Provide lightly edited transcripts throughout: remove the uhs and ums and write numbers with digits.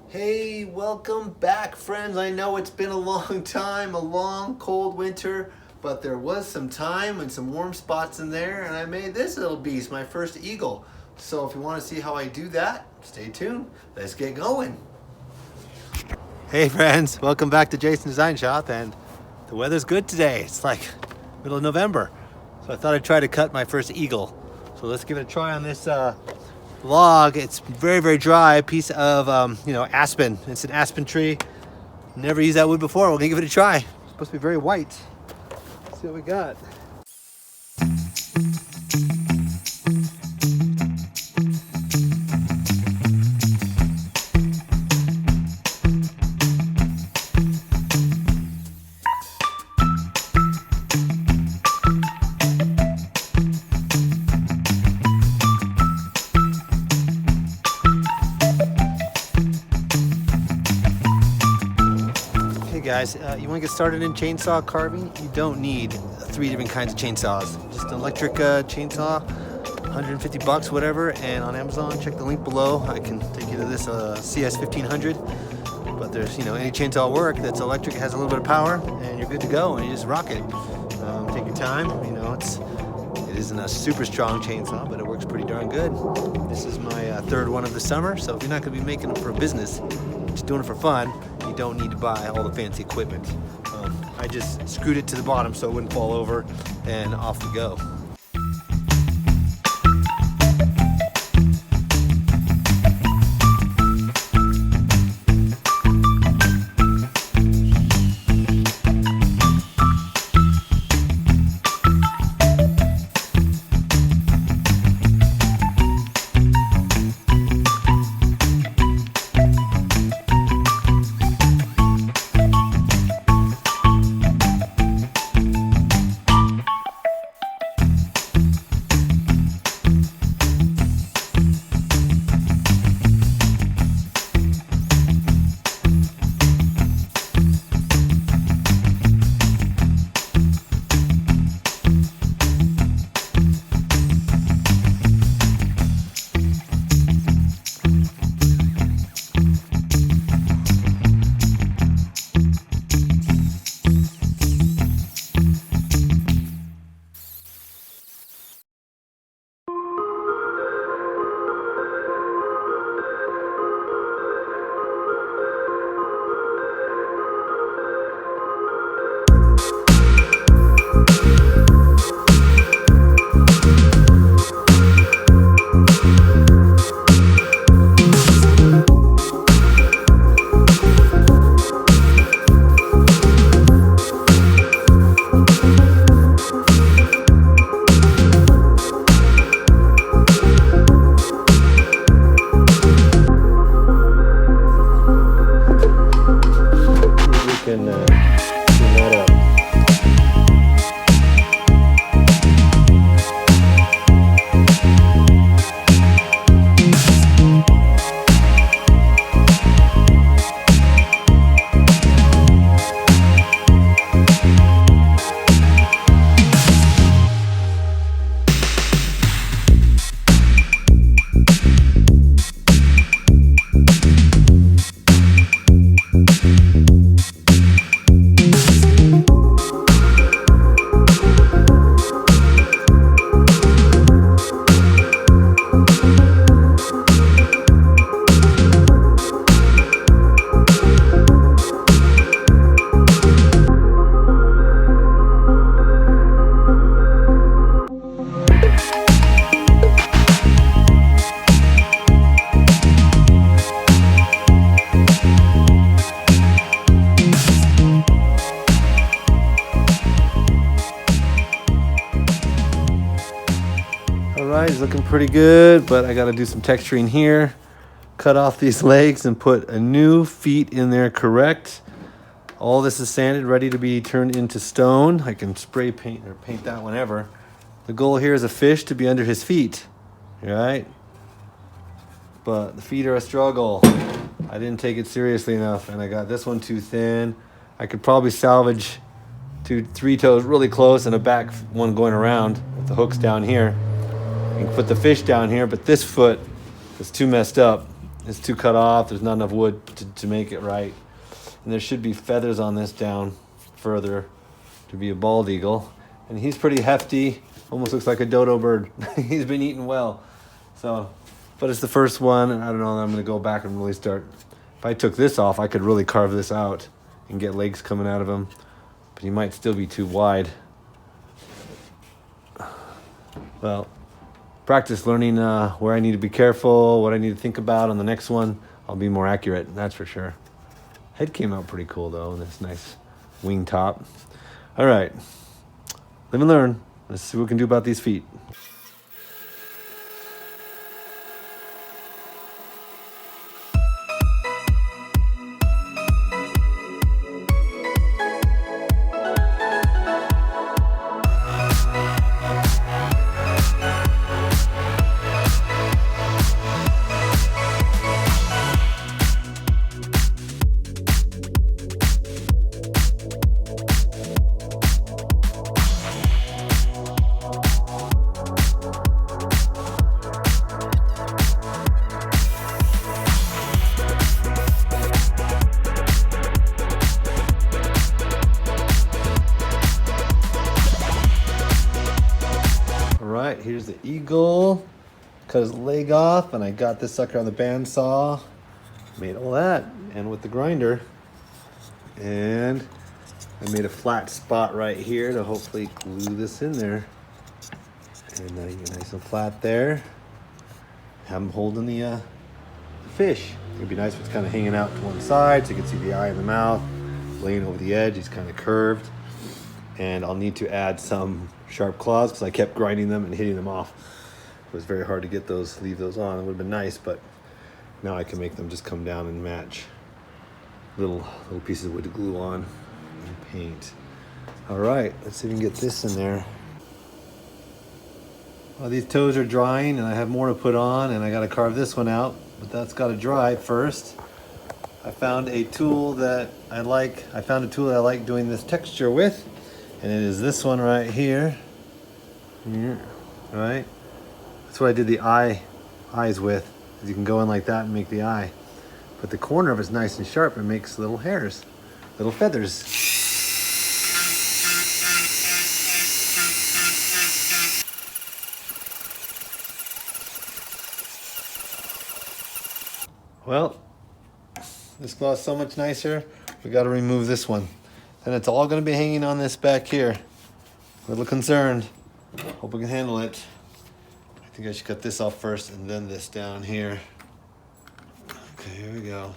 Hey, welcome back, friends. I know it's been a long time, a long, cold winter, but there was some time and some warm spots in there, and I made this little beast, my first eagle. So if you want to see how I do that, stay tuned. Let's get going. Hey, friends. Welcome back to Jason's Design Shop, and the weather's good today. It's like middle of November, so I thought I'd try to cut my first eagle. So let's give it a try on this log. It's very, very dry piece of aspen. It's an aspen tree. Never used that wood before. We're gonna give it a try. It's supposed to be very white. Let's see what we got. Guys, you want to get started in chainsaw carving? You don't need 3 different kinds of chainsaws. Just an electric chainsaw, 150 bucks, whatever. And on Amazon, check the link below. I can take you to this CS 1500. But there's, any chainsaw work that's electric, has a little bit of power, and you're good to go. And you just rock it. Take your time. It isn't a super strong chainsaw, but it works pretty darn good. This is my third one of the summer. So if you're not going to be making them for business, just doing it for fun, you don't need to buy all the fancy equipment. I just screwed it to the bottom so it wouldn't fall over, and off we go. It's looking pretty good, but I got to do some texturing here. Cut off these legs and put a new feet in there correct. All this is sanded, ready to be turned into stone. I can spray paint or paint that whenever. The goal here is a fish to be under his feet, right? But the feet are a struggle. I didn't take it seriously enough, and I got this one too thin. I could probably salvage 3 toes really close and a back one going around with the hooks down here. You can put the fish down here, but this foot is too messed up. It's too cut off. There's not enough wood to make it right. And there should be feathers on this down further to be a bald eagle. And he's pretty hefty. Almost looks like a dodo bird. He's been eating well. So, but it's the first one, and I don't know, I'm gonna go back and really start. If I took this off, I could really carve this out and get legs coming out of him. But he might still be too wide. Well, practice learning where I need to be careful, what I need to think about on the next one. I'll be more accurate, that's for sure. Head came out pretty cool though, and this nice wing top. All right, live and learn. Let's see what we can do about these feet. Here's the eagle. Cut his leg off, and I got this sucker on the bandsaw. Made all that, and with the grinder. And I made a flat spot right here to hopefully glue this in there. And then you get nice and flat there. Have him holding the fish. It'd be nice if it's kind of hanging out to one side so you can see the eye and the mouth. Laying over the edge, he's kind of curved. And I'll need to add some sharp claws because I kept grinding them and hitting them off. It was very hard to get those, leave those on. It would have been nice, but now I can make them just come down and match. Little pieces of wood to glue on and paint. All right, let's see if we can get this in there. Well, these toes are drying and I have more to put on, and I got to carve this one out, but that's got to dry first. I found a tool that I like. I found a tool that I like doing this texture with. And it is this one right here. Right? That's what I did the eyes with. You can go in like that and make the eye. But the corner of it's nice and sharp and makes little hairs, little feathers. Well, this claw is so much nicer. We got to remove this one. And it's all going to be hanging on this back here. A little concerned. Hope we can handle it. I think I should cut this off first and then this down here. Okay, here we go.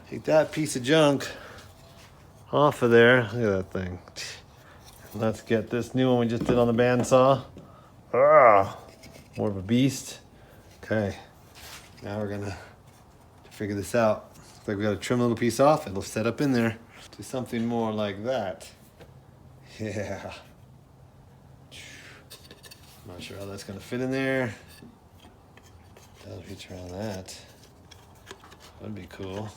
Take that piece of junk off of there. Look at that thing. Let's get this new one we just did on the bandsaw. Ah! More of a beast. Okay, now we're gonna figure this out. Looks like we gotta trim a little piece off. It'll set up in there. Do something more like that. Yeah. Not sure how that's gonna fit in there. Does reach around that. That'd be cool.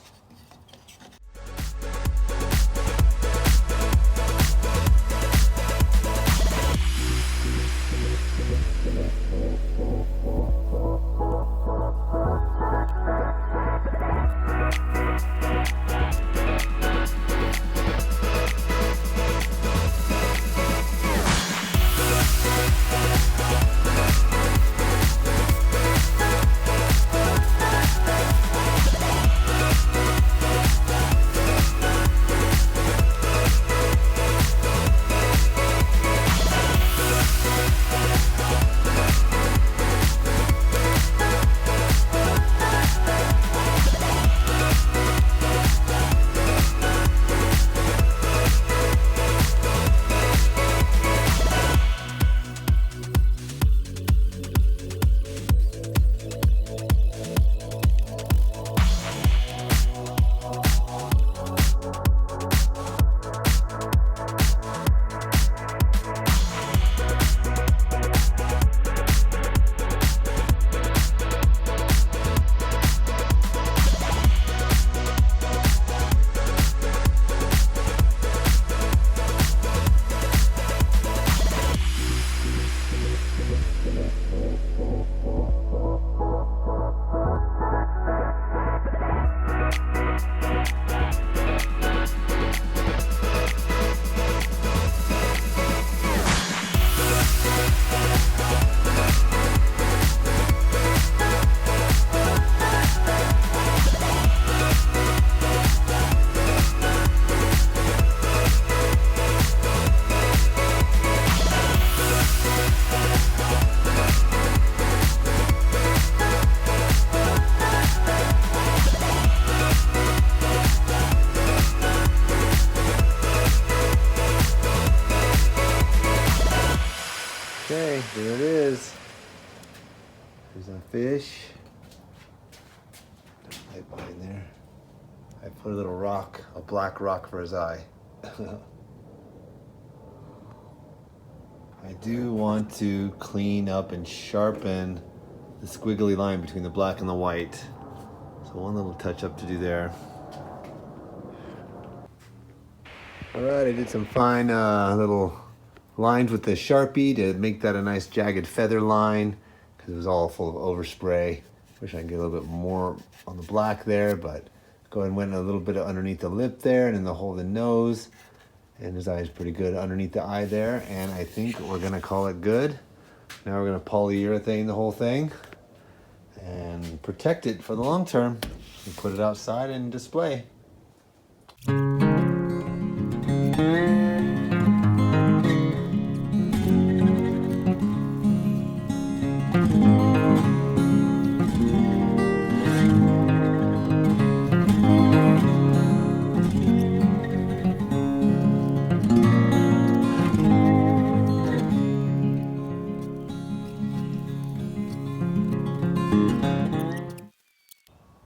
Okay, there it is. There's a fish. Right behind there. I put a little rock, a black rock for his eye. I do want to clean up and sharpen the squiggly line between the black and the white. So one little touch up to do there. All right, I did some fine little lines with the Sharpie to make that a nice jagged feather line because it was all full of overspray. Wish I could get a little bit more on the black there, but go ahead and went a little bit underneath the lip there and in the hole of the nose. And his eye is pretty good underneath the eye there. And I think we're gonna call it good. Now we're gonna polyurethane the whole thing and protect it for the long term. And put it outside and display.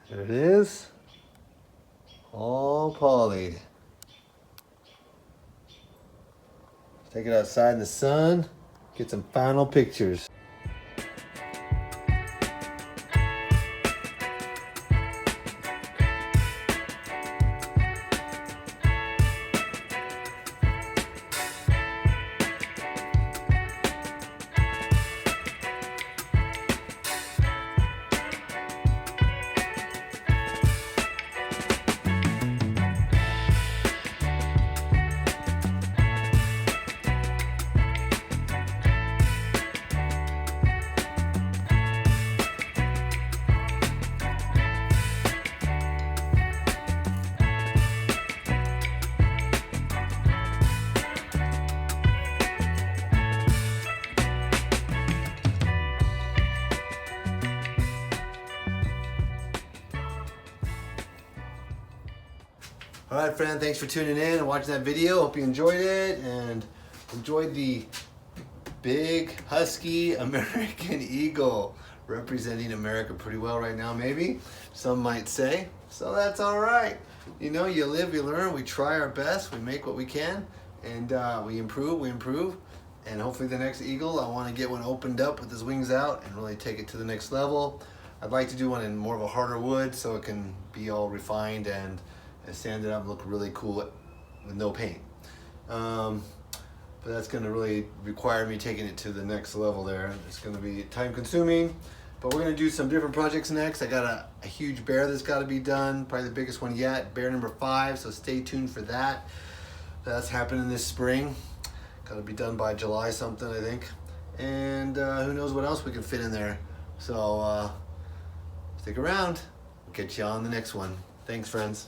There it is, all polyed. Take it outside in the sun, get some final pictures. All right, friend, thanks for tuning in and watching that video. Hope you enjoyed it and enjoyed the big, husky American eagle representing America pretty well right now, maybe, some might say. So that's all right. You know, you live, you learn, we try our best, we make what we can, and we improve. And hopefully the next eagle, I want to get one opened up with his wings out and really take it to the next level. I'd like to do one in more of a harder wood so it can be all refined and sand it up and look really cool with no paint. But that's going to really require me taking it to the next level there. It's going to be time consuming, but we're going to do some different projects next. I got a huge bear that's got to be done, probably the biggest one yet, bear number 5, so stay tuned for that. That's happening this spring. Got to be done by July something, I think. And who knows what else we can fit in there. So stick around. Catch you on the next one. Thanks, friends.